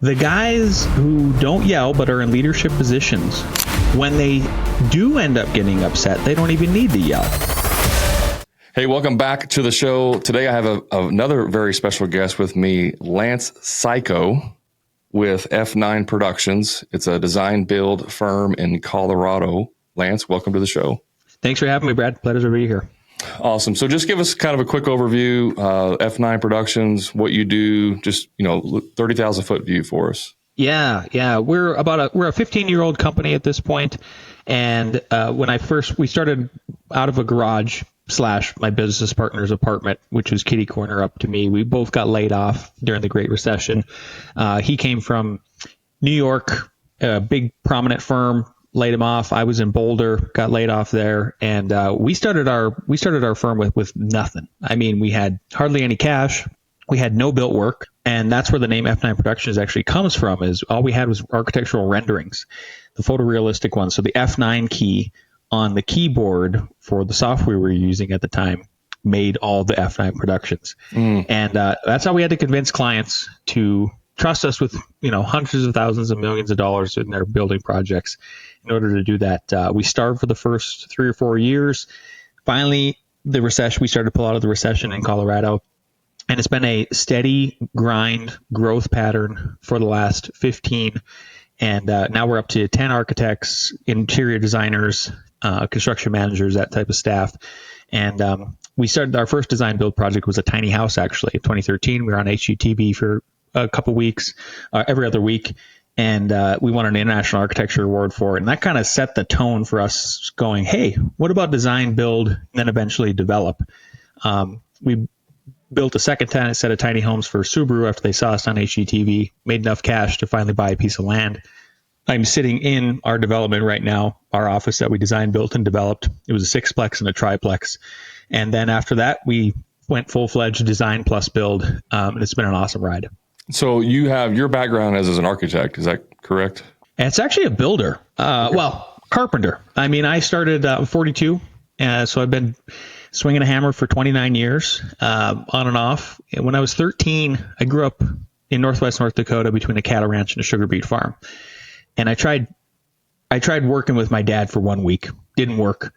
The guys who don't yell but are in leadership positions, when they do end up getting upset, they don't even need to yell. Hey, welcome back to the show. Today I have another very special guest with me, Lance Cayko with F9 Productions. It's a design build firm in Colorado. Lance, welcome to the show. Thanks for having me, Brad. Pleasure to be here. Awesome. So just give us kind of a quick overview, F9 Productions, what you do, just, 30,000 foot view for us. Yeah. We're a 15-year-old company at this point. And when we started out of a garage / my business partner's apartment, which was kitty corner up to me. We both got laid off during the Great Recession. He came from New York, a big prominent firm, laid him off. I was in Boulder, got laid off there, and we started our firm with nothing. I mean, we had hardly any cash. We had no built work, and that's where the name F9 Productions actually comes from. Is all we had was architectural renderings, the photorealistic ones. So the F9 key on the keyboard for the software we were using at the time made all the F9 Productions, and that's how we had to convince clients to trust us with hundreds of thousands of millions of dollars in their building projects. In order to do that, we starved for the first 3 or 4 years. Finally, the recession, we started to pull out of the recession in Colorado, and it's been a steady grind growth pattern for the last 15. And now we're up to 10 architects, interior designers, construction managers, that type of staff. And we started our first design build project was a tiny house, actually, in 2013. We were on HGTV for a couple weeks, every other week. And we won an International Architecture Award for it. And that kind of set the tone for us going, hey, what about design, build, and then eventually develop? We built a second set of tiny homes for Subaru after they saw us on HGTV, made enough cash to finally buy a piece of land. I'm sitting in our development right now, our office that we designed, built, and developed. It was a 6-plex and a triplex. And then after that, we went full-fledged design plus build, and it's been an awesome ride. So you have your background as an architect, is that correct? And it's actually a builder. Carpenter. I mean, I started 42, so I've been swinging a hammer for 29 years, on and off. And when I was 13, I grew up in northwest North Dakota between a cattle ranch and a sugar beet farm. And I tried working with my dad for 1 week. Didn't work.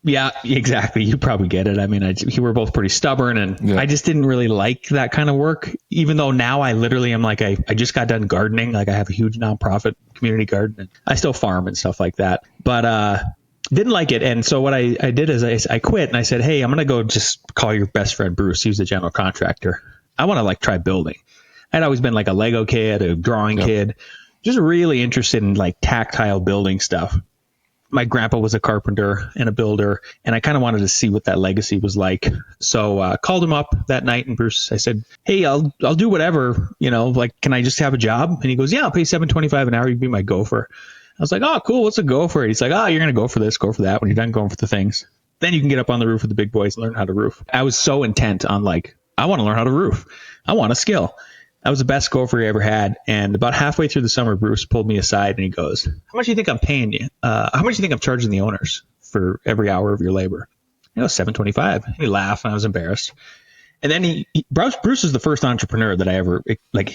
Yeah, exactly. You probably get it. I mean, we were both pretty stubborn, and I just didn't really like that kind of work, even though now I literally am like, I just got done gardening. Like I have a huge nonprofit community garden. And I still farm and stuff like that, but didn't like it. And so what I did is I quit, and I said, hey, I'm going to go just call your best friend, Bruce. He was the general contractor. I want to try building. I'd always been like a Lego kid, a drawing kid, just really interested in like tactile building stuff. My grandpa was a carpenter and a builder, and I kind of wanted to see what that legacy was like. So called him up that night, and Bruce, I said, hey, I'll do whatever, can I just have a job? And he goes, yeah, I'll pay $7.25 an hour. You can be my gopher. I was like, oh, cool. What's a gopher? He's like, oh, you're going to go for this, go for that. When you're done going for the things, then you can get up on the roof with the big boys and learn how to roof. I was so intent on I want to learn how to roof. I want a skill. That was the best gopher he ever had. And about halfway through the summer, Bruce pulled me aside and he goes, how much do you think I'm paying you? How much do you think I'm charging the owners for every hour of your labor? $7.25. And he laughed, and I was embarrassed. And then Bruce is the first entrepreneur that I ever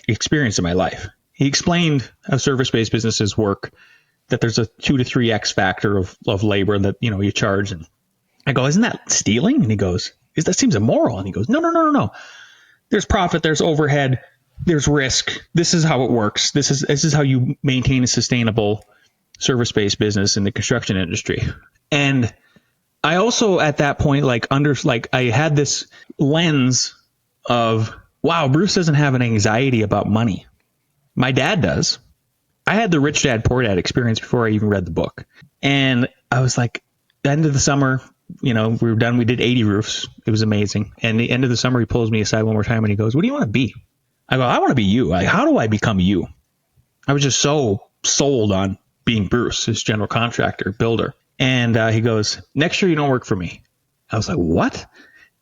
experienced in my life. He explained how service-based businesses work, that there's a 2 to 3x factor of labor that, you charge. And I go, isn't that stealing? And he goes, that seems immoral. And he goes, no. There's profit, there's overhead, there's risk. This is how it works. This is how you maintain a sustainable service-based business in the construction industry. And I also at that point I had this lens of, wow, Bruce doesn't have an anxiety about money. My dad does. I had the rich dad, poor dad experience before I even read the book. And I was like, end of the summer, we were done. We did 80 roofs. It was amazing. And the end of the summer, he pulls me aside one more time and he goes, what do you want to be? I go, I want to be you. How do I become you? I was just so sold on being Bruce, his general contractor, builder. And he goes, next year you don't work for me. I was like, what?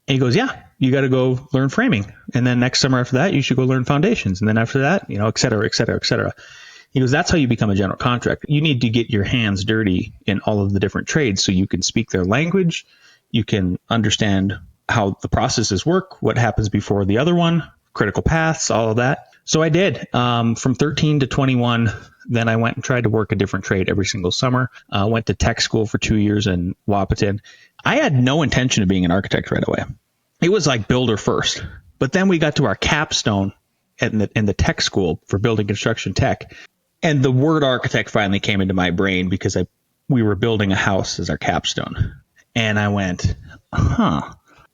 And he goes, yeah, you got to go learn framing. And then next summer after that, you should go learn foundations. And then after that, et cetera, et cetera, et cetera. He goes, that's how you become a general contractor. You need to get your hands dirty in all of the different trades so you can speak their language. You can understand how the processes work, what happens before the other one, critical paths, all of that. So I did from 13 to 21. Then I went and tried to work a different trade every single summer. Went to tech school for 2 years in Wapaton. I had no intention of being an architect right away. It was like builder first. But then we got to our capstone in the tech school for building construction tech. And the word architect finally came into my brain because we were building a house as our capstone. And I went,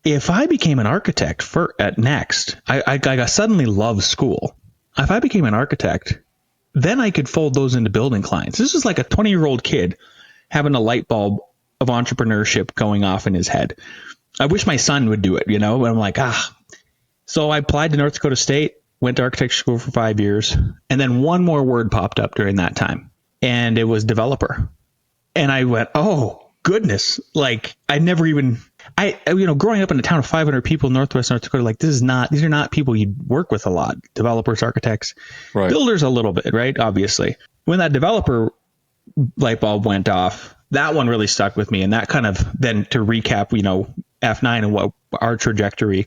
if I became an architect at next, I suddenly loved school. If I became an architect, then I could fold those into building clients. This is like a 20-year-old kid having a light bulb of entrepreneurship going off in his head. I wish my son would do it, But I'm like, So I applied to North Dakota State, went to architecture school for 5 years. And then one more word popped up during that time. And it was developer. And I went, oh, goodness. Like I never even, growing up in a town of 500 people in Northwest North Dakota, like these are not people you work with a lot. Developers, architects, right. Builders a little bit, right? Obviously. When that developer light bulb went off, that one really stuck with me. And that kind of then to recap, F9 and what our trajectory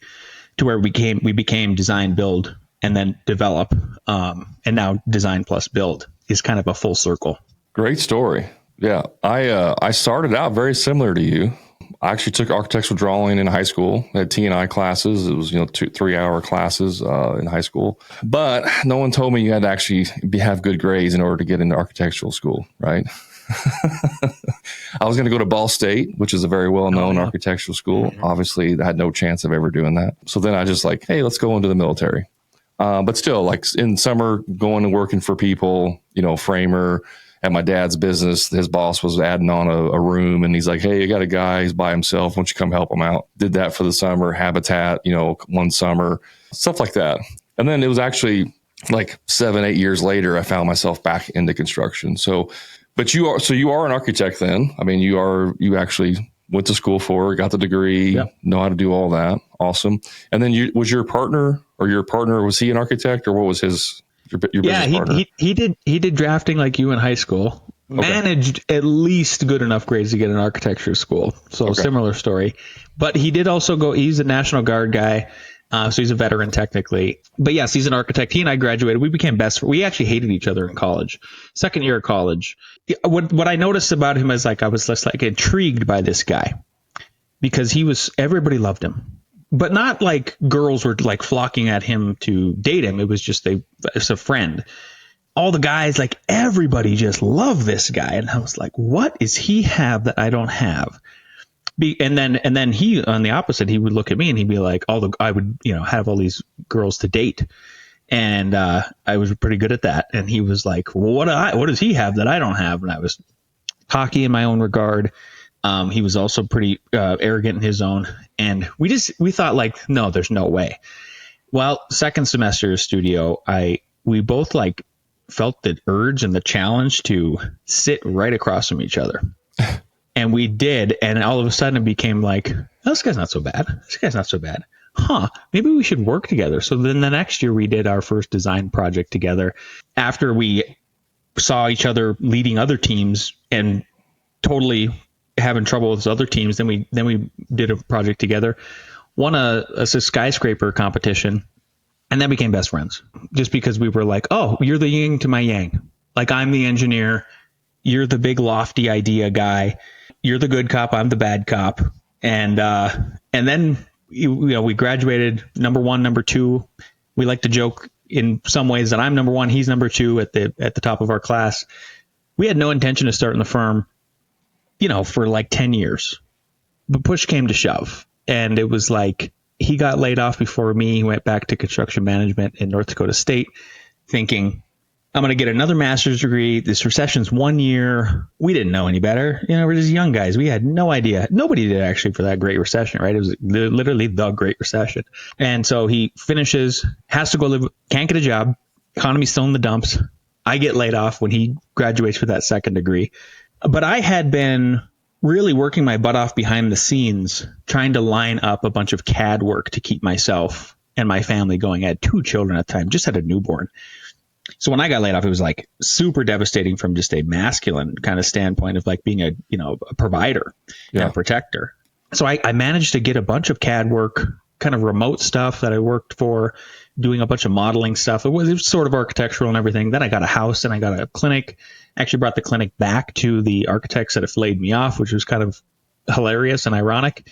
to where we became design, build, and then develop. And now design plus build is kind of a full circle. Great story. Yeah. I started out very similar to you. I actually took architectural drawing in high school. I had T&I classes. It was, 2-3 hour classes in high school. But no one told me you had to actually have good grades in order to get into architectural school, right? I was going to go to Ball State, which is a very well-known architectural school. Mm-hmm. Obviously, I had no chance of ever doing that. So then I just like, hey, let's go into the military. But still, like in summer, going and working for people, framer. At my dad's business, his boss was adding on a room, and he's like, hey, you got a guy, he's by himself. Why don't you come help him out? Did that for the summer, Habitat, one summer, stuff like that. And then it was actually like 7-8 years later, I found myself back into construction. But you are an architect then. I mean, you actually went to school got the degree, yep. Know how to do all that. Awesome. And then was your partner, was he an architect, or what was his? Your business partner? he did drafting like you in high school. Okay. Managed at least good enough grades to get an architecture school. So Similar story. But he did also he's a National Guard guy. So he's a veteran technically. But yes, he's an architect. He and I graduated. We became best friends. We actually hated each other in college. Second year of college. What I noticed about him is I was just like intrigued by this guy because everybody loved him. But not like girls were like flocking at him to date him. It was just it's a friend. All the guys, like everybody just loved this guy. And I was like, what does he have that I don't have? And then he, on the opposite, he would look at me and he'd be like, I would, have all these girls to date. And I was pretty good at that. And he was like, well, what does he have that I don't have? And I was cocky in my own regard. He was also pretty arrogant in his own. And we thought like, no, there's no way. Well, second semester of studio, we both like felt the urge and the challenge to sit right across from each other. And we did. And all of a sudden it became like, oh, this guy's not so bad. This guy's not so bad. Maybe we should work together. So then the next year we did our first design project together after we saw each other leading other teams and totally having trouble with other teams. Then we did a project together, won a skyscraper competition, and then became best friends just because we were like, oh, you're the yin to my yang. Like I'm the engineer. You're the big lofty idea guy. You're the good cop. I'm the bad cop. And then, we graduated number one, number two. We like to joke in some ways that I'm number one. He's number two at the top of our class. We had no intention of starting the firm, for like 10 years, but push came to shove. And it was like, he got laid off before me. He went back to construction management in North Dakota State thinking, I'm going to get another master's degree. This recession's 1 year. We didn't know any better. We're just young guys. We had no idea. Nobody did actually for that Great Recession, right? It was literally the Great Recession. And so he finishes, has to go live, can't get a job. Economy's still in the dumps. I get laid off when he graduates with that second degree. But I had been really working my butt off behind the scenes, trying to line up a bunch of CAD work to keep myself and my family going. I had 2 children at the time, just had a newborn. So when I got laid off, it was like super devastating from just a masculine kind of standpoint of like being a provider and a protector. So I managed to get a bunch of CAD work, kind of remote stuff that I worked for doing a bunch of modeling stuff. It was sort of architectural and everything. Then I got a house and I got a clinic. Actually brought the clinic back to the architects that have laid me off, which was kind of hilarious and ironic.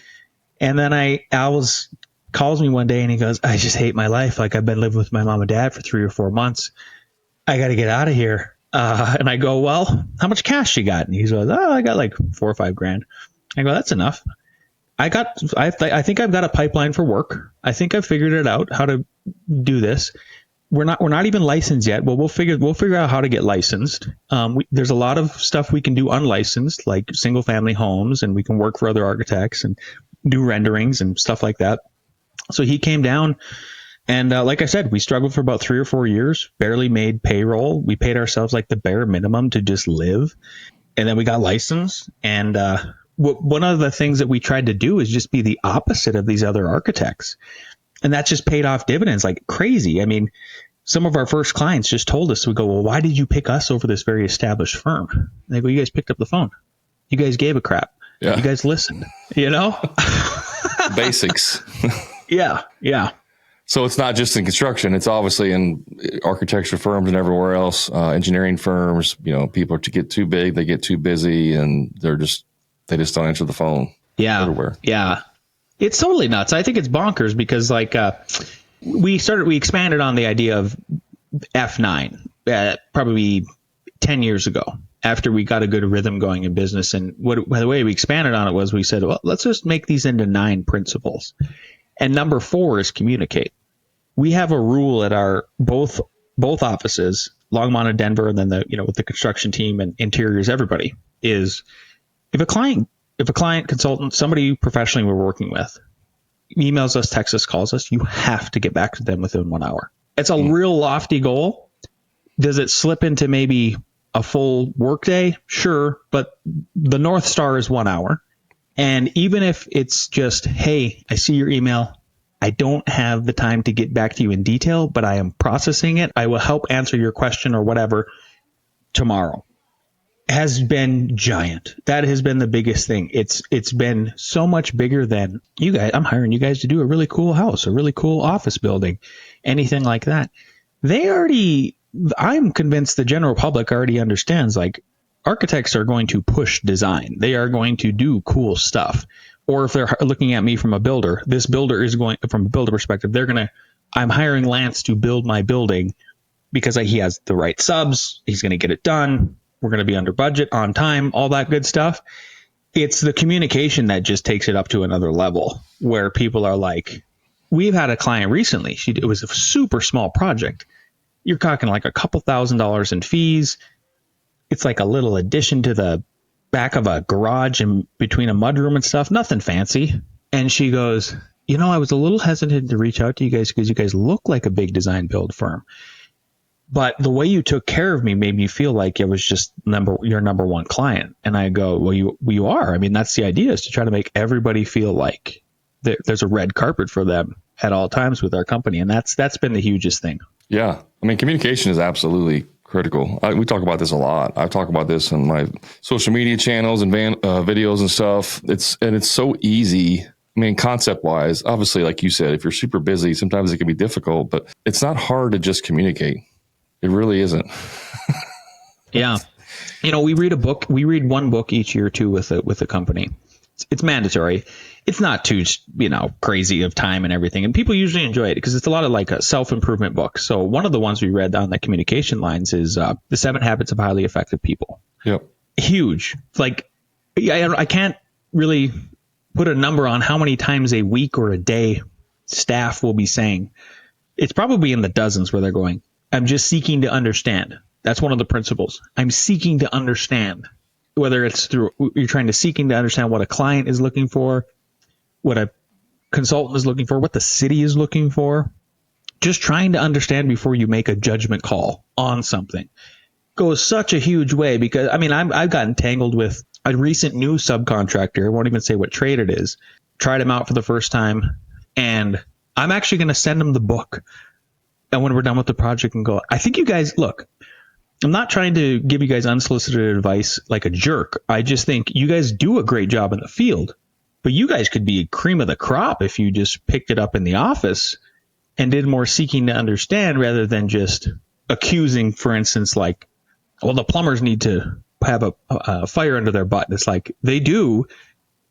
And then Al's calls me one day and he goes, I just hate my life. Like, I've been living with my mom and dad for 3 or 4 months. I got to get out of here. And I go, well, how much cash you got? And he goes, oh, I got like 4 or 5 grand. I go, that's enough. I think I've got a pipeline for work. I think I've figured it out how to do this. We're not even licensed yet. Well, we'll figure out how to get licensed. There's a lot of stuff we can do unlicensed, like single family homes, and we can work for other architects and do renderings and stuff like that. So he came down, and like I said, we struggled for about 3 or 4 years, barely made payroll. We paid ourselves like the bare minimum to just live. And then we got licensed. And one of the things that we tried to do is just be the opposite of these other architects. And that just paid off dividends like crazy. I mean, some of our first clients just told us, we go, well, why did you pick us over this very established firm? And they go, you guys picked up the phone. You guys gave a crap. Yeah. You guys listened, Basics. Yeah. So it's not just in construction. It's obviously in architecture firms and everywhere else, engineering firms. People get too big, they get too busy, and they just don't answer the phone. Yeah. Everywhere. Yeah. It's totally nuts. I think it's bonkers because we expanded on the idea of F9 probably 10 years ago after we got a good rhythm going in business. And the way we expanded on it was we said, well, let's just make these into 9 principles. And number 4 is communicate. We have a rule at our both offices, Longmont and Denver, and then with the construction team and interiors, everybody is if a client consultant, somebody professionally we're working with, emails us, texts us, calls us, you have to get back to them within 1 hour. It's a real lofty goal. Does it slip into maybe a full workday? Sure. But the North Star is 1 hour. And even if it's just, hey, I see your email. I don't have the time to get back to you in detail, but I am processing it. I will help answer your question or whatever tomorrow. Has been giant. That has been the biggest thing. It's been so much bigger than you guys. I'm hiring you guys to do a really cool house, a really cool office building, anything like that. I'm convinced the general public already understands, like, architects are going to push design. They are going to do cool stuff. Or if they're looking at me from a builder, this builder is going, from a builder perspective, I'm hiring Lance to build my building because he has the right subs. He's going to get it done. We're going to be under budget, on time, all that good stuff. It's the communication that just takes it up to another level where people are like, we've had a client recently. It was a super small project. You're talking like a couple $1,000s in fees. It's like a little addition to the back of a garage and between a mudroom and stuff. Nothing fancy. And she goes, I was a little hesitant to reach out to you guys because you guys look like a big design build firm. But the way you took care of me made me feel like it was just your number one client. And I go, well, you are. I mean, that's the idea, is to try to make everybody feel like there's a red carpet for them at all times with our company. And that's been the hugest thing. Yeah. I mean, communication is absolutely critical. We talk about this a lot. I talk about this in my social media channels and videos and stuff. It's so easy. I mean, concept wise, obviously, like you said, if you're super busy, sometimes it can be difficult, but it's not hard to just communicate. It really isn't. Yeah. We read a book. We read one book each year too with a company. It's mandatory. It's not too, crazy of time and everything. And people usually enjoy it because it's a lot of like a self-improvement book. So one of the ones we read on the communication lines is The 7 Habits of Highly Effective People. Yep. Huge. Like, I can't really put a number on how many times a week or a day staff will be saying. It's probably in the dozens where they're going, I'm just seeking to understand. That's one of the principles. I'm seeking to understand, whether it's through you're seeking to understand what a client is looking for, what a consultant is looking for, what the city is looking for. Just trying to understand before you make a judgment call on something goes such a huge way, because I've gotten tangled with a recent new subcontractor. I won't even say what trade it is. Tried him out for the first time, and I'm actually going to send him the book. And when we're done with the project, and go, I think you guys, look, I'm not trying to give you guys unsolicited advice like a jerk. I just think you guys do a great job in the field, but you guys could be cream of the crop if you just picked it up in the office and did more seeking to understand rather than just accusing, for instance, like, well, the plumbers need to have a fire under their butt. It's like, they do.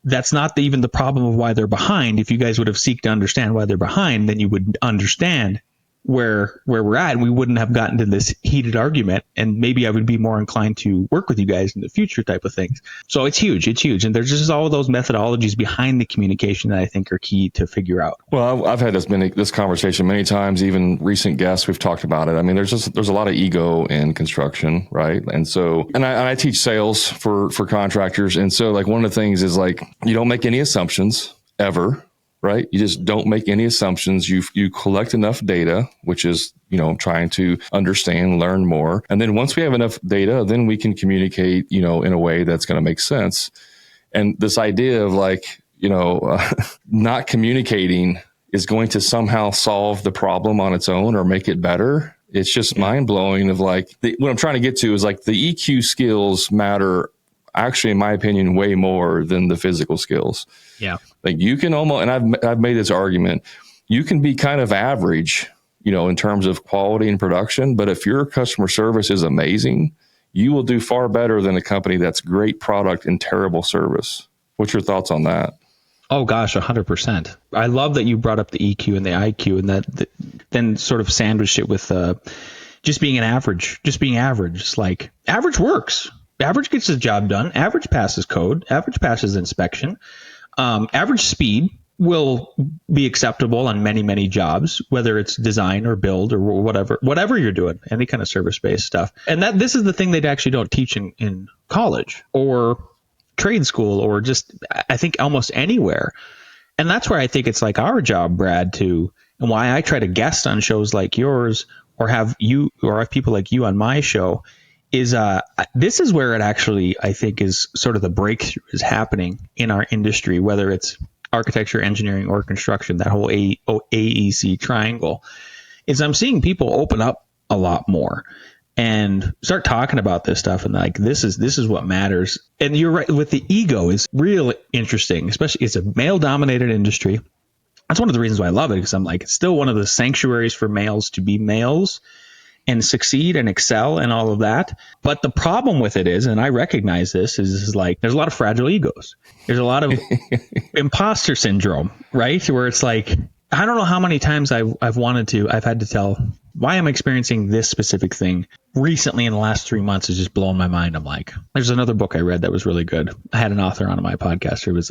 That's not even the problem of why they're behind. If you guys would have seeked to understand why they're behind, then you would understand where we're at, and we wouldn't have gotten to this heated argument, and maybe I would be more inclined to work with you guys in the future type of things. So it's huge. And there's just all of those methodologies behind the communication that I think are key to figure out. Well, I've had this conversation many times, even recent guests, we've talked about it. I mean, there's a lot of ego in construction, right? And so, and I teach sales for contractors. And so like one of the things is like, you don't make any assumptions ever. Right? You just don't make any assumptions. You collect enough data, which is, trying to understand, learn more. And then once we have enough data, then we can communicate, in a way that's going to make sense. And this idea of like, not communicating is going to somehow solve the problem on its own or make it better. It's just mind blowing of like, what I'm trying to get to is like the EQ skills matter actually, in my opinion, way more than the physical skills. Yeah. Like you can almost, and I've made this argument, you can be kind of average, in terms of quality and production, but if your customer service is amazing, you will do far better than a company that's great product and terrible service. What's your thoughts on that? Oh gosh, 100%. I love that you brought up the EQ and the IQ, and that then sort of sandwiched it with just being average. It's like average works. Average gets the job done. Average passes code. Average passes inspection. Average speed will be acceptable on many, many jobs, whether it's design or build or whatever you're doing, any kind of service-based stuff. And this is the thing they actually don't teach in college or trade school or just, I think, almost anywhere. And that's where I think it's like our job, Brad, and why I try to guest on shows like yours or have people like you on my show is this is where it actually, I think, is sort of the breakthrough is happening in our industry, whether it's architecture, engineering, or construction, that whole AEC triangle, is I'm seeing people open up a lot more and start talking about this stuff. And like, this is what matters. And you're right, with the ego is really interesting, especially it's a male dominated industry. That's one of the reasons why I love it, because I'm like, it's still one of the sanctuaries for males to be males and succeed and excel and all of that. But the problem with it is, and I recognize this, is like there's a lot of fragile egos. There's a lot of imposter syndrome, right? Where it's like, I don't know how many times I've had to tell why I'm experiencing this specific thing recently in the last 3 months is just blowing my mind. I'm like, there's another book I read that was really good. I had an author on my podcast. It was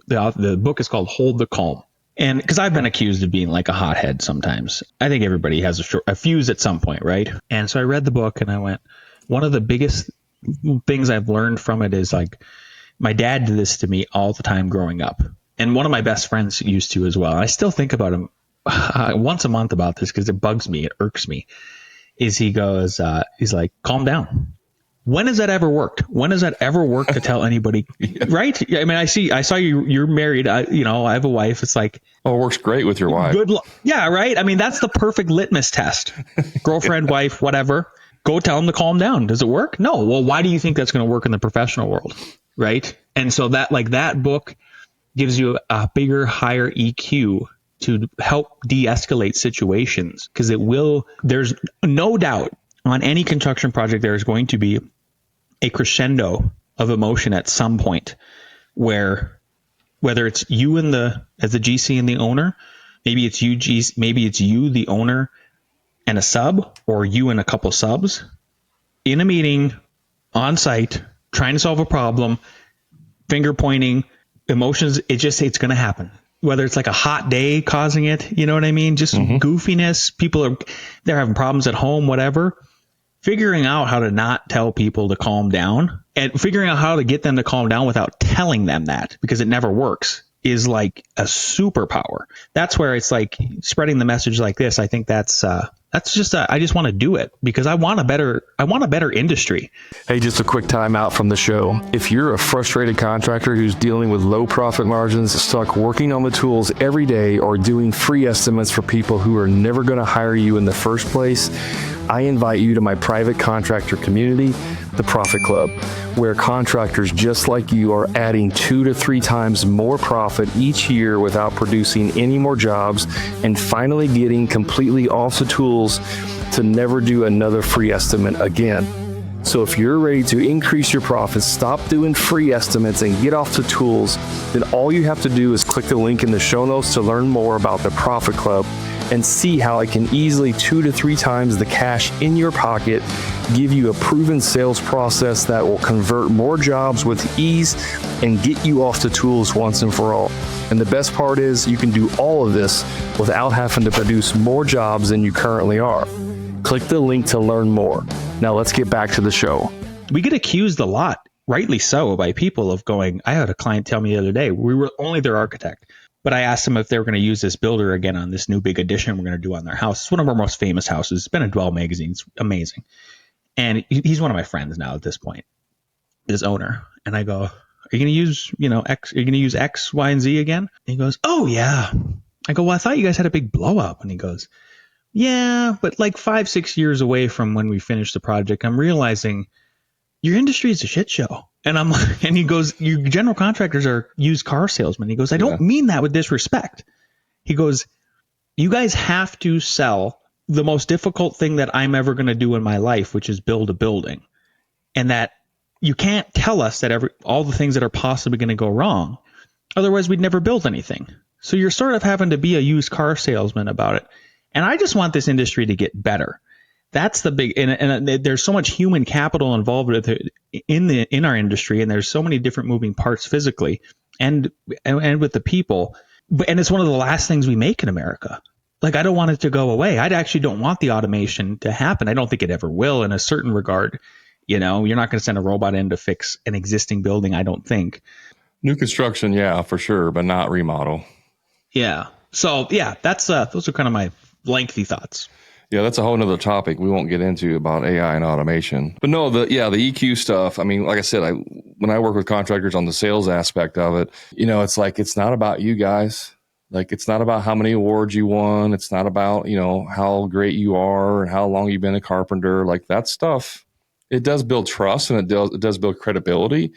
the book is called Hold the Calm. And because I've been accused of being like a hothead sometimes. I think everybody has a fuse at some point, right? And so I read the book and I went, one of the biggest things I've learned from it is like, my dad did this to me all the time growing up. And one of my best friends used to as well. I still think about him once a month about this because it bugs me. It irks me. He goes, he's like, calm down. When has that ever worked? When has that ever worked to tell anybody? Yeah. Right? I mean, I saw you're married. I have a wife. It's like, oh, it works great with your wife. Good luck. Yeah. Right. I mean, that's the perfect litmus test. Girlfriend, wife, whatever. Go tell them to calm down. Does it work? No. Well, why do you think that's going to work in the professional world? Right. And so that book gives you a bigger, higher EQ to help de-escalate situations, because there's no doubt on any construction project, there is going to be a crescendo of emotion at some point where, whether it's you as the GC and the owner, maybe it's you, the owner, and a sub, or you and a couple subs in a meeting on site, trying to solve a problem, finger pointing, emotions. It's going to happen. Whether it's like a hot day causing it, you know what I mean? Just goofiness. They're having problems at home, whatever. Figuring out how to not tell people to calm down and figuring out how to get them to calm down without telling them that, because it never works, is like a superpower. That's where it's like spreading the message like this. I think that's just I just want to do it because I want a better industry. Hey, just a quick time out from the show. If you're a frustrated contractor who's dealing with low profit margins, stuck working on the tools every day, or doing free estimates for people who are never going to hire you in the first place, I invite you to my private contractor community, the Profit Club, where contractors just like you are adding 2 to 3 times more profit each year without producing any more jobs and finally getting completely off the tools to never do another free estimate again. So if you're ready to increase your profits, stop doing free estimates and get off the tools, then all you have to do is click the link in the show notes to learn more about the Profit Club and see how it can easily 2 to 3 times the cash in your pocket, give you a proven sales process that will convert more jobs with ease and get you off the tools once and for all. And the best part is you can do all of this without having to produce more jobs than you currently are. Click the link to learn more. Now let's get back to the show. We get accused a lot, rightly so, by people of going, I had a client tell me the other day, we were only their architect, but I asked them if they were going to use this builder again on this new big addition we're going to do on their house. It's one of our most famous houses. It's been in Dwell magazine. It's amazing. And he's one of my friends now at this point, this owner. And I go, are you going to use, X, are you going to use X, Y, and Z again? And he goes, oh yeah. I go, well, I thought you guys had a big blow up. And he goes, yeah, but like 5-6 years away from when we finish the project, I'm realizing your industry is a shit show. And I'm like, and he goes, you general contractors are used car salesmen. He goes, I don't mean that with disrespect. He goes, you guys have to sell the most difficult thing that I'm ever going to do in my life, which is build a building. And that you can't tell us that all the things that are possibly going to go wrong. Otherwise, we'd never build anything. So you're sort of having to be a used car salesman about it. And I just want this industry to get better. That's the big, and there's so much human capital involved with it in our industry, and there's so many different moving parts physically and with the people. And it's one of the last things we make in America. Like, I don't want it to go away. I actually don't want the automation to happen. I don't think it ever will in a certain regard. You're not going to send a robot in to fix an existing building, I don't think. New construction, yeah, for sure, but not remodel. Yeah. So yeah, those are kind of my lengthy thoughts. Yeah, that's a whole nother topic we won't get into about AI and automation. But no, the EQ stuff, I mean, like I said, when I work with contractors on the sales aspect of it, it's like, it's not about you guys. Like, it's not about how many awards you won. It's not about, how great you are and how long you've been a carpenter. Like, that stuff, it does build trust and it does build credibility.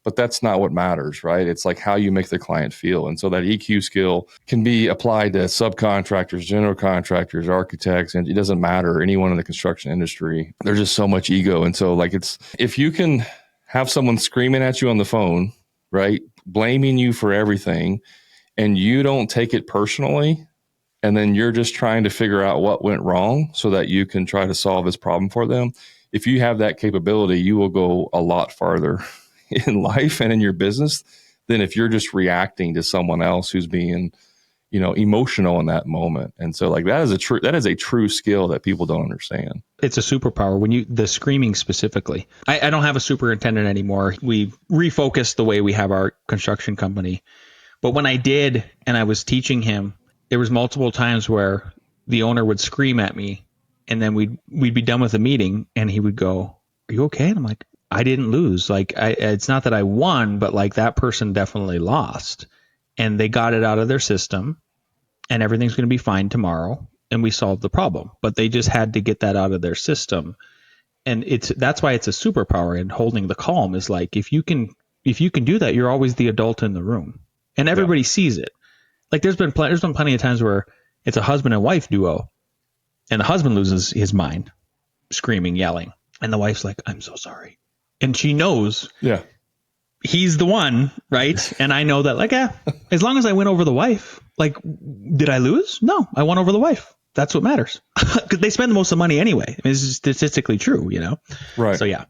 But that's not what matters, right? It's like how you make the client feel. And so that EQ skill can be applied to subcontractors, general contractors, architects, and it doesn't matter, anyone in the construction industry. There's just so much ego. And so like, if you can have someone screaming at you on the phone, right, blaming you for everything, and you don't take it personally, and then you're just trying to figure out what went wrong so that you can try to solve this problem for them. If you have that capability, you will go a lot farther in life and in your business than if you're just reacting to someone else who's being, emotional in that moment. And so like, that is a true skill that people don't understand. It's a superpower the screaming specifically. I don't have a superintendent anymore. We refocused the way we have our construction company. But when I did, and I was teaching him, there was multiple times where the owner would scream at me, and then we'd be done with the meeting and he would go, are you okay? And I'm like, I didn't lose. Like, it's not that I won, but like, that person definitely lost, and they got it out of their system, and everything's going to be fine tomorrow. And we solved the problem, but they just had to get that out of their system. And that's why it's a superpower. And holding the calm is like, if you can do that, you're always the adult in the room, and everybody sees it. Like, there's been plenty of times where it's a husband and wife duo, and the husband loses his mind, screaming, yelling, and the wife's like, I'm so sorry. And she knows he's the one, right? And I know that, like, as long as I win over the wife, like, did I lose? No, I won over the wife. That's what matters. Because they spend the most of the money anyway. I mean, it's statistically true, Right. So, yeah.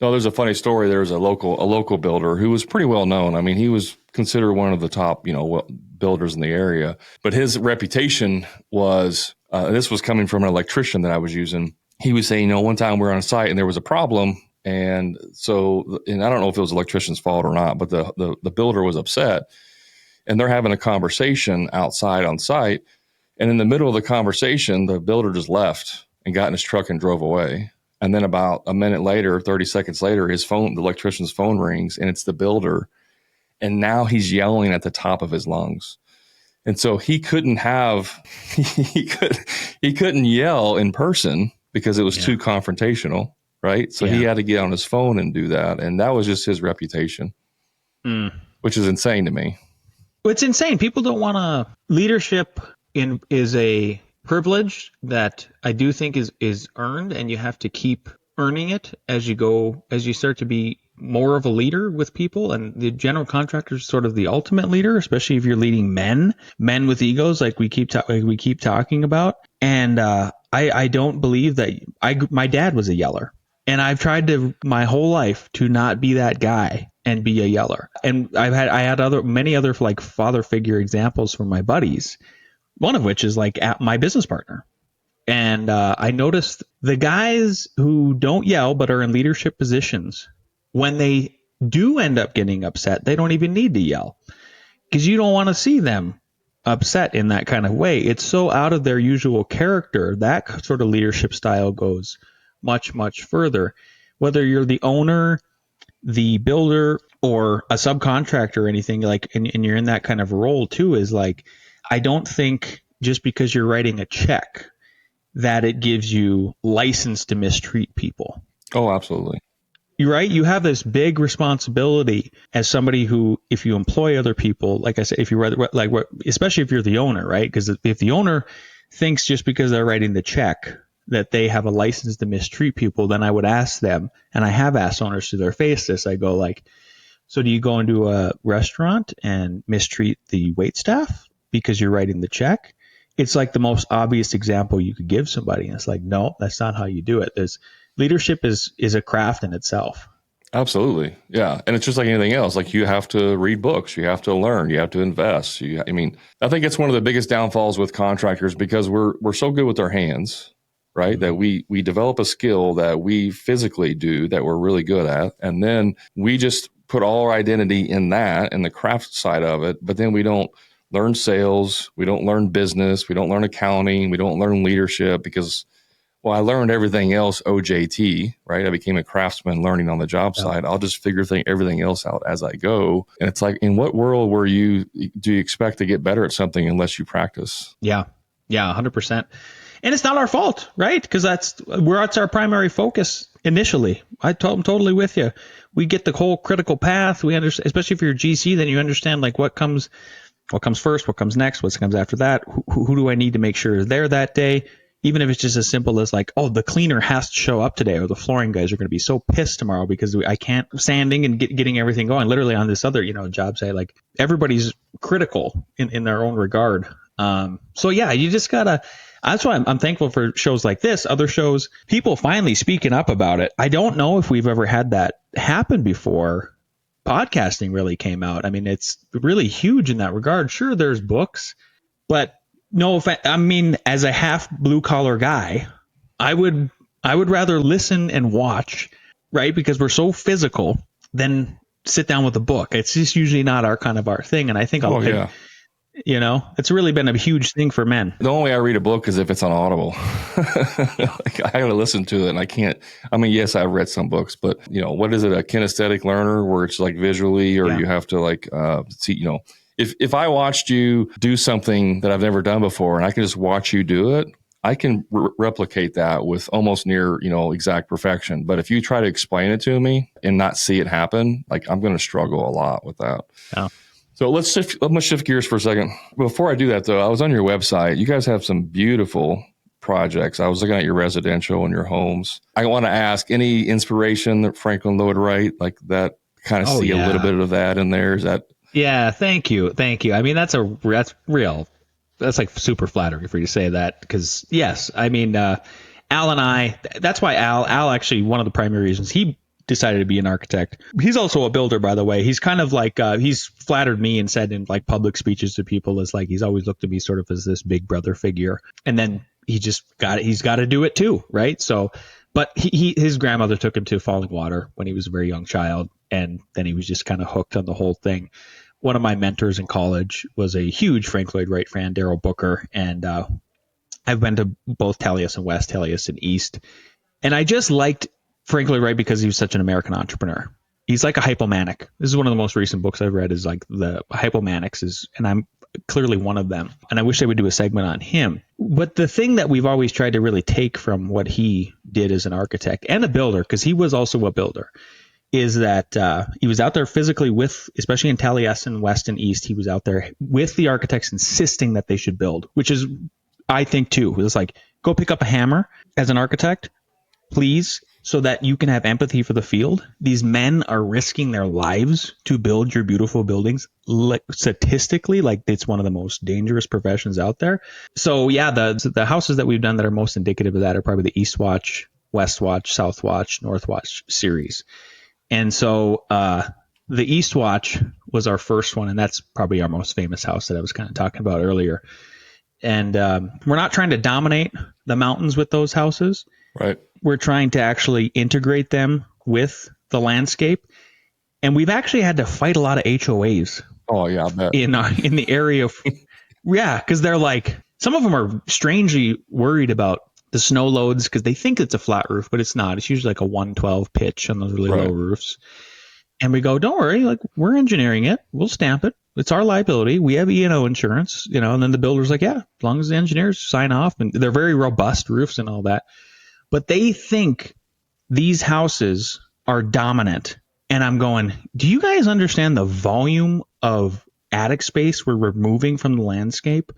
No, there's a funny story. There was a local builder who was pretty well known. I mean, he was considered one of the top, builders in the area. But his reputation was, this was coming from an electrician that I was using. He was saying, one time we were on a site and there was a problem. And so, and I don't know if it was the electrician's fault or not, but the builder was upset, and they're having a conversation outside on site. And in the middle of the conversation, the builder just left and got in his truck and drove away. And then about a minute later, 30 seconds later, the electrician's phone rings, and it's the builder. And now he's yelling at the top of his lungs. And so he couldn't yell in person because it was too confrontational, right? So he had to get on his phone and do that. And that was just his reputation, which is insane to me. It's insane. People don't want to. Leadership is a privilege that I do think is earned, and you have to keep earning it as you start to be more of a leader with people. And the general contractor is sort of the ultimate leader, especially if you're leading men with egos, like we keep talking about. And I don't believe that. My dad was a yeller, and I've tried my whole life to not be that guy and be a yeller. And I had many other like father figure examples from my buddies. One of which is like at my business partner. And I noticed the guys who don't yell but are in leadership positions, when they do end up getting upset, they don't even need to yell, because you don't want to see them upset in that kind of way. It's so out of their usual character. That sort of leadership style goes much, much further. Whether you're the owner, the builder, or a subcontractor or anything, like, and you're in that kind of role too, is like, I don't think just because you're writing a check that it gives you license to mistreat people. Oh, absolutely. You're right. You have this big responsibility as somebody who, if you employ other people, like I said, if you like, especially if you're the owner, right? Because if the owner thinks just because they're writing the check that they have a license to mistreat people, then I would ask them, and I have asked owners to their face this. I go like, so do you go into a restaurant and mistreat the wait staff because you're writing the check? It's like the most obvious example you could give somebody. And it's like, no, that's not how you do it. Leadership is a craft in itself. Absolutely. Yeah. And it's just like anything else. Like, you have to read books, you have to learn, you have to invest. I think it's one of the biggest downfalls with contractors, because we're so good with our hands, right? That we develop a skill that we physically do that we're really good at. And then we just put all our identity in that and the craft side of it. But then we don't learn sales, we don't learn business, we don't learn accounting, we don't learn leadership, because, well, I learned everything else OJT, right? I became a craftsman learning on the job site. I'll just figure everything else out as I go. And it's like, in what world do you expect to get better at something unless you practice? Yeah, 100%. And it's not our fault, right? Because that's our primary focus initially. I'm totally with you. We get the whole critical path. We understand, especially if you're a GC, then you understand like what comes first, what comes next, what comes after that. Who do I need to make sure is there that day? Even if it's just as simple as like, oh, the cleaner has to show up today, or the flooring guys are going to be so pissed tomorrow because I can't sanding and getting everything going. Literally on this other, job site, like everybody's critical in their own regard. So yeah, you just gotta. That's why I'm thankful for shows like this. Other shows, people finally speaking up about it. I don't know if we've ever had that happen before. Podcasting really came out. I mean, it's really huge in that regard. Sure, there's books, but no offense. I mean, as a half blue collar guy, I would rather listen and watch, right? Because we're so physical, than sit down with a book. It's just usually not our thing. And I think it's really been a huge thing for men. The only way I read a book is if it's on Audible. Like, I got to listen to it, and I can't. I mean, yes, I've read some books, but what is it? A kinesthetic learner, where it's like visually, or you have to like see. If I watched you do something that I've never done before, and I can just watch you do it, I can replicate that with almost near exact perfection. But if you try to explain it to me and not see it happen, like, I'm going to struggle a lot with that. Yeah. So let's shift gears for a second. Before I do that, though, I was on your website. You guys have some beautiful projects. I was looking at your residential and your homes. I want to ask, any inspiration that Franklin Lloyd Wright, like that, kind of see a little bit of that in there? Is that? Yeah, thank you. I mean, that's real. That's like super flattering for you to say that, because yes, I mean, Al and I. That's why Al actually, one of the primary reasons he decided to be an architect. He's also a builder, by the way. He's kind of like he's flattered me and said in like public speeches to people, is like he's always looked at me sort of as this big brother figure, and then he's got to do it too, right? So, but his grandmother took him to Falling Water when he was a very young child, and then he was just kind of hooked on the whole thing. One of my mentors in college was a huge Frank Lloyd Wright fan, Daryl Booker, and I've been to both Tellius and West, Tellius and East, and I just liked Frank Lloyd Wright because he was such an American entrepreneur. He's like a hypomanic. This is one of the most recent books I've read, is like the hypomanics and I'm clearly one of them. And I wish they would do a segment on him. But the thing that we've always tried to really take from what he did as an architect and a builder, because he was also a builder, is that he was out there physically with, especially in Taliesin, West and East, he was out there with the architects insisting that they should build, which is, I think, too. It was like, go pick up a hammer as an architect, please, so that you can have empathy for the field. These men are risking their lives to build your beautiful buildings. Statistically, like, it's one of the most dangerous professions out there. So yeah, the houses that we've done that are most indicative of that are probably the East Watch, West Watch, South Watch, North Watch series. And so the East Watch was our first one, and that's probably our most famous house that I was kind of talking about earlier. And we're not trying to dominate the mountains with those houses. Right. We're trying to actually integrate them with the landscape. And we've actually had to fight a lot of HOAs. Oh, yeah, I bet. In the area. Yeah, because they're like, some of them are strangely worried about the snow loads because they think it's a flat roof, but it's not. It's usually like a 112 pitch on those really low roofs. And we go, don't worry, like, we're engineering it. We'll stamp it. It's our liability. We have E&O insurance, and then the builder's like, yeah, as long as the engineers sign off, and they're very robust roofs and all that. But they think these houses are dominant. And I'm going, do you guys understand the volume of attic space we're removing from the landscape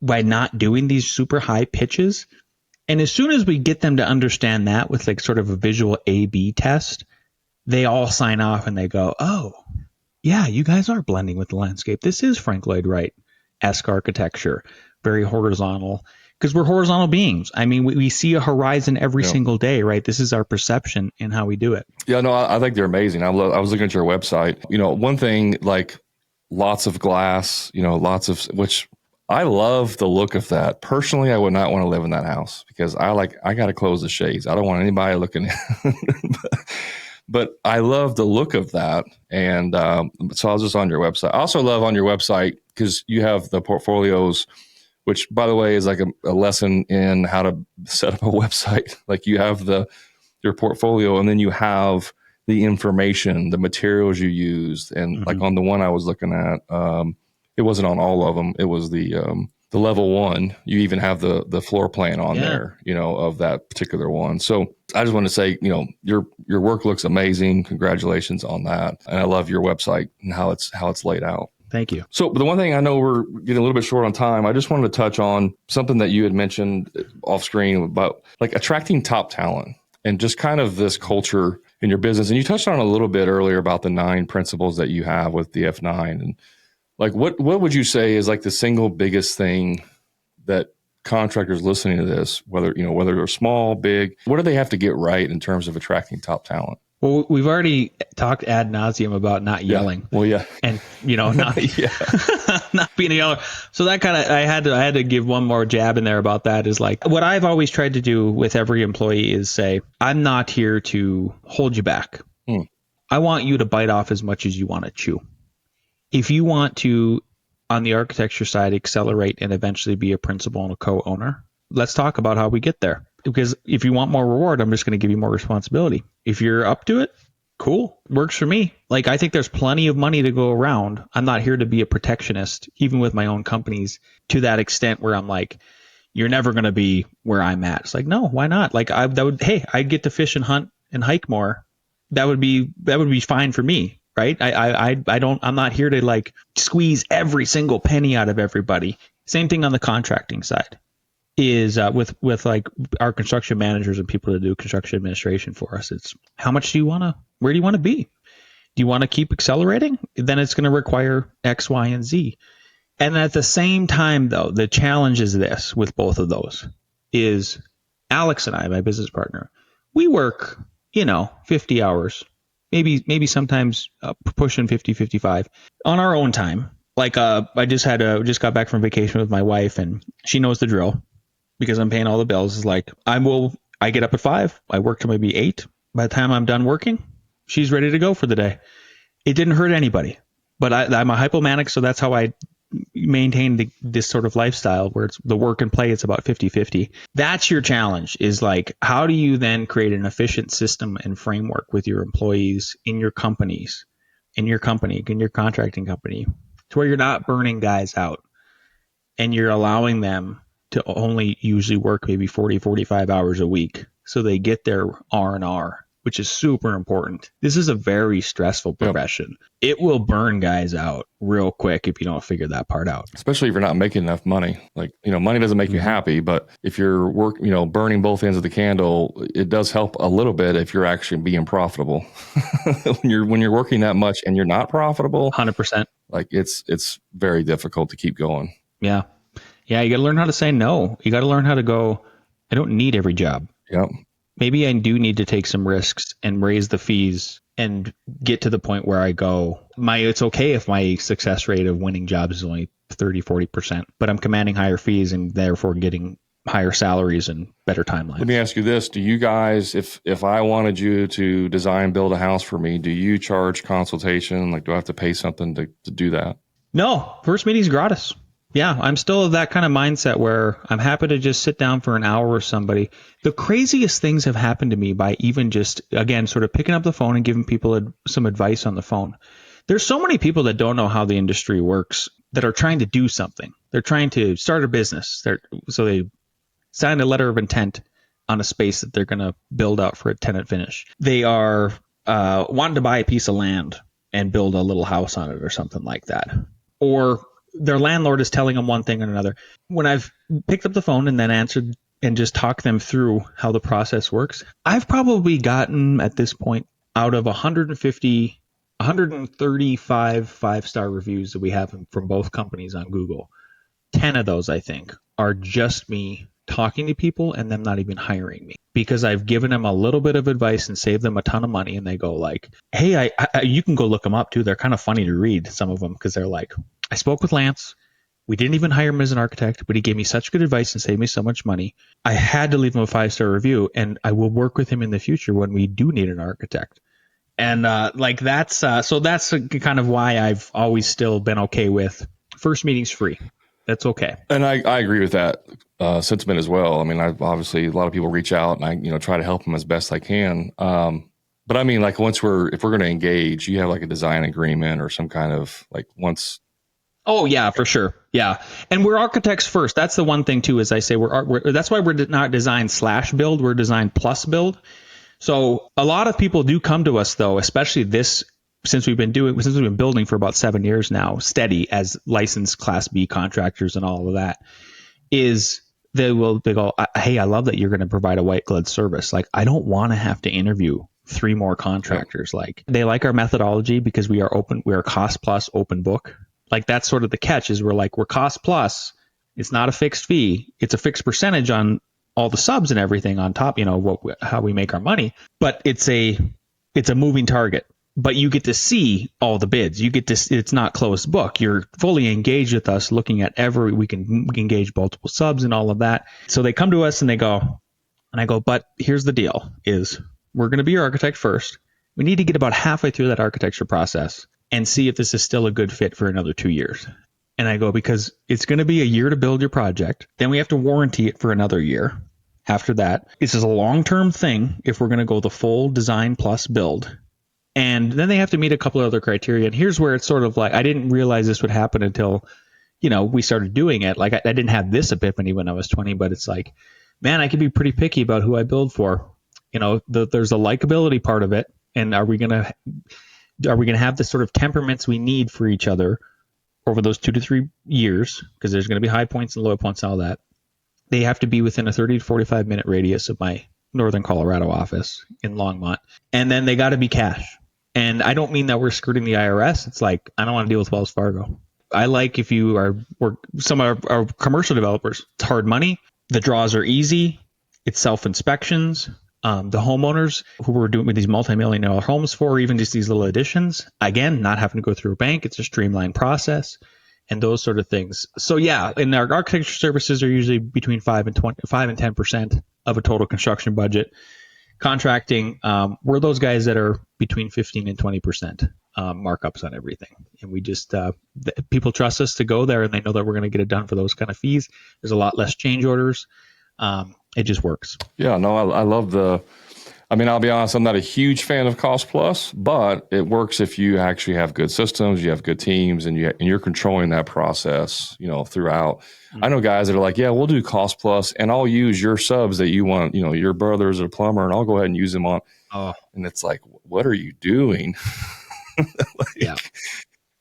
by not doing these super high pitches? And as soon as we get them to understand that with like sort of a visual A/B test, they all sign off and they go, oh, yeah, you guys are blending with the landscape. This is Frank Lloyd Wright-esque architecture, very horizontal, because we're horizontal beings. I mean, we see a horizon every single day, right? This is our perception and how we do it. Yeah, no, I think they're amazing. I was looking at your website. One thing, like, lots of glass, which I love the look of that. Personally, I would not want to live in that house because I got to close the shades. I don't want anybody looking in. But I love the look of that. And so I was just on your website. I also love on your website because you have the portfolios, which, by the way, is like a lesson in how to set up a website. Like, you have your portfolio, and then you have the information, the materials you used. And like on the one I was looking at, it wasn't on all of them. It was the level one. You even have the floor plan on there, of that particular one. So I just want to say, your work looks amazing. Congratulations on that. And I love your website and how it's laid out. Thank you. So, but the one thing, I know we're getting a little bit short on time. I just wanted to touch on something that you had mentioned off screen about like attracting top talent and just kind of this culture in your business. And you touched on a little bit earlier about the 9 principles that you have with the F9. And like, what would you say is like the single biggest thing that contractors listening to this, whether they're small, big, what do they have to get right in terms of attracting top talent? Well, we've already talked ad nauseum about not yelling. Well, yeah. And, not, not being a yeller. So that kind of, I had to give one more jab in there about that is like, what I've always tried to do with every employee is say, I'm not here to hold you back. I want you to bite off as much as you want to chew. If you want to, on the architecture side, accelerate and eventually be a principal and a co-owner, let's talk about how we get there. Because if you want more reward, I'm just going to give you more responsibility. If you're up to it, cool. Works for me. Like, I think there's plenty of money to go around. I'm not here to be a protectionist, even with my own companies, to that extent where I'm like, you're never going to be where I'm at. It's like, no, why not? Like, I get to fish and hunt and hike more. That would be fine for me. Right. I'm not here to like squeeze every single penny out of everybody. Same thing on the contracting side is with like our construction managers and people that do construction administration for us. It's where do you want to be? Do you want to keep accelerating? Then it's going to require X, Y, and Z. And at the same time, though, the challenge is this with both of those is Alex and I, my business partner, we work, 50 hours. Maybe sometimes pushing 50, 55 on our own time. Like I just got back from vacation with my wife, and she knows the drill because I'm paying all the bills. It's like I get up at 5, I work till maybe 8. By the time I'm done working, she's ready to go for the day. It didn't hurt anybody, but I'm a hypomanic, so that's how I maintain this sort of lifestyle where it's the work and play. It's about 50-50. That's your challenge is like, how do you then create an efficient system and framework with your employees in your companies, in your contracting company, to where you're not burning guys out and you're allowing them to only usually work maybe 40, 45 hours a week. So they get their R&R, which is super important. This is a very stressful profession. It will burn guys out real quick if you don't figure that part out. Especially if you're not making enough money. Like, money doesn't make you happy, but if you're burning both ends of the candle, it does help a little bit if you're actually being profitable. when you're working that much and you're not profitable, 100%. like it's very difficult to keep going. Yeah. Yeah. You got to learn how to say no. You got to learn how to go, I don't need every job. Yep. Maybe I do need to take some risks and raise the fees and get to the point where I go, it's okay if my success rate of winning jobs is only 30, 40%, but I'm commanding higher fees and therefore getting higher salaries and better timelines. Let me ask you this. Do you guys, if I wanted you to build a house for me, do you charge consultation? Like, do I have to pay something to do that? No, first meeting's gratis. Yeah, I'm still of that kind of mindset where I'm happy to just sit down for an hour with somebody. The craziest things have happened to me by even just, again, sort of picking up the phone and giving people some advice on the phone. There's so many people that don't know how the industry works that are trying to do something. They're trying to start a business. So they sign a letter of intent on a space that they're going to build out for a tenant finish. They are wanting to buy a piece of land and build a little house on it or something like that. Or their landlord is telling them one thing and another. When I've picked up the phone and then answered and just talked them through how the process works, I've probably gotten at this point out of 135 five-star reviews that we have from both companies on Google. 10 of those, I think, are just me talking to people and them not even hiring me because I've given them a little bit of advice and saved them a ton of money. And they go like, hey, you can go look them up too. They're kind of funny to read, some of them, because they're like, I spoke with Lance. We didn't even hire him as an architect, but he gave me such good advice and saved me so much money. I had to leave him a 5-star review, and I will work with him in the future when we do need an architect. And that's kind of why I've always still been okay with first meetings free. That's okay. And I agree with that sentiment as well. I mean, obviously a lot of people reach out and I try to help them as best I can. But I mean, like if we're going to engage, you have like a design agreement or some kind of like once. Oh yeah, for sure. Yeah. And we're architects first. That's the one thing too, as I say, that's why we're not design/build, we're design plus build. So a lot of people do come to us though, especially since we've been building for about 7 years now, steady as licensed Class B contractors and all of that, is they go, hey, I love that you're going to provide a white glove service. Like, I don't want to have to interview 3 more contractors. Like, they like our methodology because we are cost plus open book. Like, that's sort of the catch is we're cost plus. It's not a fixed fee. It's a fixed percentage on all the subs and everything on top, how we make our money, but it's a moving target. But you get to see all the bids. It's not closed book. You're fully engaged with us looking at we can engage multiple subs and all of that. So they come to us and they go, and I go, but here's the deal is we're going to be your architect first. We need to get about halfway through that architecture process and see if this is still a good fit for another 2 years. And I go, because it's going to be a year to build your project. Then we have to warranty it for another year. After that, this is a long-term thing if we're going to go the full design plus build. And then they have to meet a couple of other criteria. And here's where it's sort of like, I didn't realize this would happen until, we started doing it. Like I didn't have this epiphany when I was 20, but it's like, man, I can be pretty picky about who I build for. There's a likability part of it. And are we going to have the sort of temperaments we need for each other over those 2 to 3 years? Because there's going to be high points and low points and all that. They have to be within a 30 to 45 minute radius of my Northern Colorado office in Longmont. And then they got to be cash. And I don't mean that we're skirting the IRS. It's like, I don't want to deal with Wells Fargo. I like if you are some of our commercial developers, it's hard money. The draws are easy. It's self-inspections. The homeowners who we're doing with these multi-million-dollar homes for, or even just these little additions, again, not having to go through a bank. It's a streamlined process and those sort of things. So yeah, and our architecture services are usually between 5 and 10% of a total construction budget. Contracting, we're those guys that are between 15 and 20% markups on everything. And we just, people trust us to go there and they know that we're going to get it done for those kind of fees. There's a lot less change orders. It just works. Yeah, no, I love I mean, I'll be honest, I'm not a huge fan of cost plus, but it works if you actually have good systems, you have good teams, and you're controlling that process, throughout. I know guys that are like, yeah, we'll do cost plus, and I'll use your subs that you want, your brother's a plumber, and I'll go ahead and use them on. Oh, And it's like, what are you doing? yeah.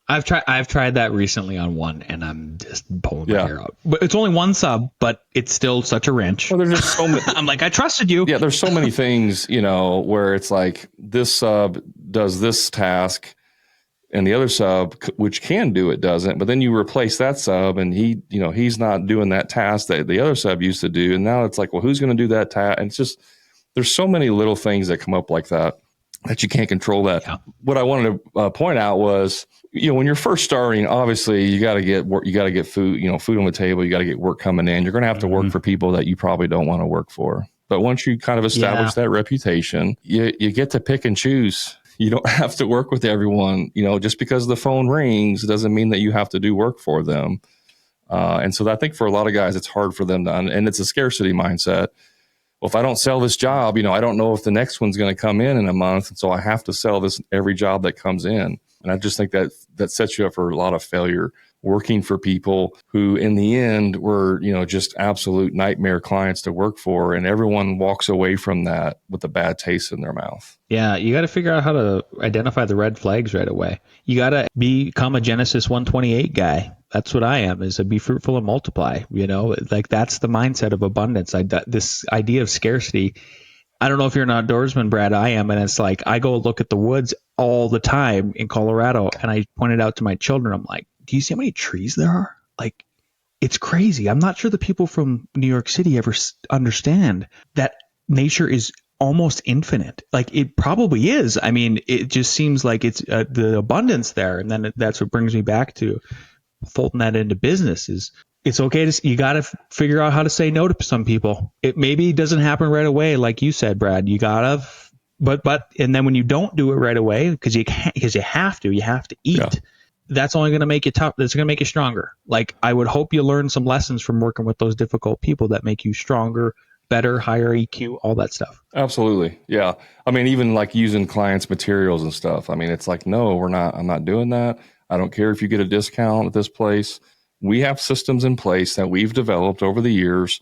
I've tried that recently on one, and I'm just pulling my hair out. But it's only one sub, but it's still such a wrench. Well, there's just so many. I'm like, I trusted you. Yeah, there's so many things, where it's like this sub does this task, and the other sub, which can do it, doesn't. But then you replace that sub, and he's not doing that task that the other sub used to do, and now it's like, well, who's going to do that task? And it's just there's so many little things that come up like that you can't control that. Yeah. What I wanted to point out was, when you're first starting, obviously you got to get work, you got to get food, food on the table. You got to get work coming in. You're going to have to work for people that you probably don't want to work for. But once you kind of establish that reputation, you get to pick and choose. You don't have to work with everyone. Just because the phone rings doesn't mean that you have to do work for them. And so I think for a lot of guys, it's hard for them to, and it's a scarcity mindset. Well, if I don't sell this job, I don't know if the next one's going to come in a month. And so I have to sell every job that comes in. And I just think that sets you up for a lot of failure working for people who in the end were, just absolute nightmare clients to work for. And everyone walks away from that with a bad taste in their mouth. Yeah. You got to figure out how to identify the red flags right away. You got to become a Genesis 128 guy. That's what I am, is a be fruitful and multiply, like that's the mindset of abundance. This idea of scarcity. I don't know if you're an outdoorsman, Brad. I am. And it's like, I go look at the woods all the time in Colorado, and I pointed out to my children, I'm like, do you see how many trees there are? Like, it's crazy. I'm not sure the people from New York City ever understand that nature is almost infinite. Like, it probably is. I mean, it just seems like it's the abundance there. And then that's what brings me back to folding that into business is it's okay you got to figure out how to say no to some people. It maybe doesn't happen right away. Like you said, Brad, you gotta, and then when you don't do it right away, because you have to eat. Yeah. That's only going to make you tough. That's going to make you stronger. Like, I would hope you learn some lessons from working with those difficult people that make you stronger, better, higher EQ, all that stuff. Absolutely. Yeah. I mean, even like using clients' materials and stuff. I mean, it's like, no, I'm not doing that. I don't care if you get a discount at this place. We have systems in place that we've developed over the years.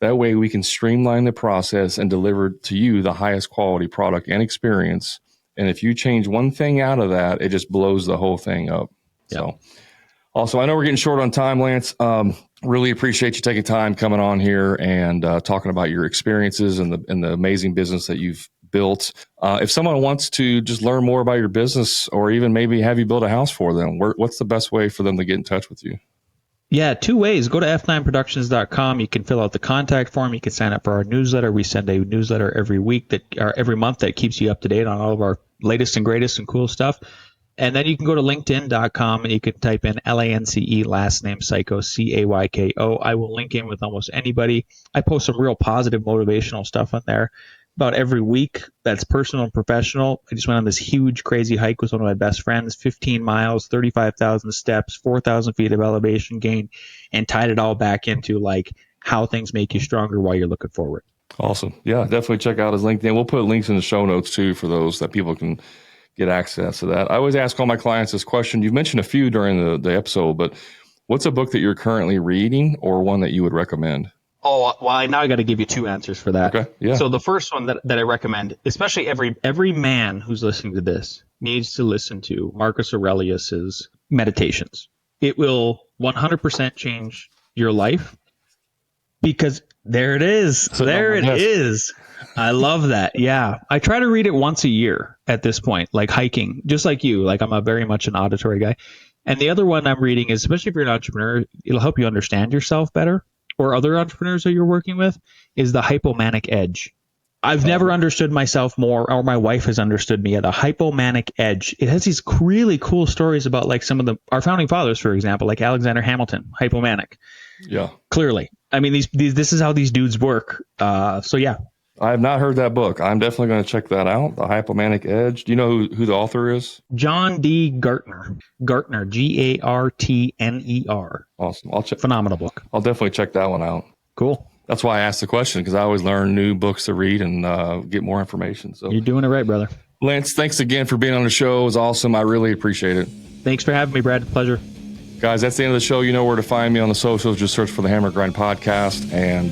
That way we can streamline the process and deliver to you the highest quality product and experience. And if you change one thing out of that, it just blows the whole thing up. Yep. So also, I know we're getting short on time, Lance. Really appreciate you taking time coming on here and talking about your experiences and the amazing business that you've built. If someone wants to just learn more about your business or even maybe have you build a house for them, what's the best way for them to get in touch with you? Yeah, two ways. Go to f9productions.com. You can fill out the contact form. You can sign up for our newsletter. We send a newsletter every month that keeps you up to date on all of our latest and greatest and cool stuff. And then you can go to linkedin.com and you can type in LANCE, last name Cayko, CAYKO. I will link in with almost anybody. I post some real positive motivational stuff on there about every week. That's personal and professional. I just went on this huge, crazy hike with one of my best friends, 15 miles, 35,000 steps, 4,000 feet of elevation gain, and tied it all back into like how things make you stronger while you're looking forward. Awesome. Yeah, definitely check out his LinkedIn. We'll put links in the show notes too for those that people can get access to that. I always ask all my clients this question. You've mentioned a few during the episode, but what's a book that you're currently reading or one that you would recommend? Oh, well, now I got to give you two answers for that. Okay. Yeah. So the first one that I recommend, especially every man who's listening to this needs to listen to Marcus Aurelius's Meditations. It will 100% change your life because there it is. There it is. I love that. Yeah. I try to read it once a year at this point, like hiking, just like you. Like I'm very much an auditory guy. And the other one I'm reading is, especially if you're an entrepreneur, it'll help you understand yourself better, or other entrepreneurs that you're working with, is The Hypomanic Edge. I've never understood myself more, or my wife has understood me at a hypomanic edge. It has these really cool stories about like some of our founding fathers, for example, like Alexander Hamilton, hypomanic. Yeah. Clearly. I mean, this is how these dudes work. So yeah. I have not heard that book. I'm definitely going to check that out. The Hypomanic Edge. Do you know who the author is? John D. Gartner. Gartner, Gartner. Awesome. Phenomenal book. I'll definitely check that one out. Cool. That's why I asked the question, because I always learn new books to read and get more information. So You're doing it right, brother. Lance, thanks again for being on the show. It was awesome. I really appreciate it. Thanks for having me, Brad. Pleasure. Guys, that's the end of the show. You know where to find me on the socials. Just search for the Hammer Grind Podcast. And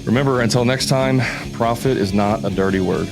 remember, until next time, profit is not a dirty word.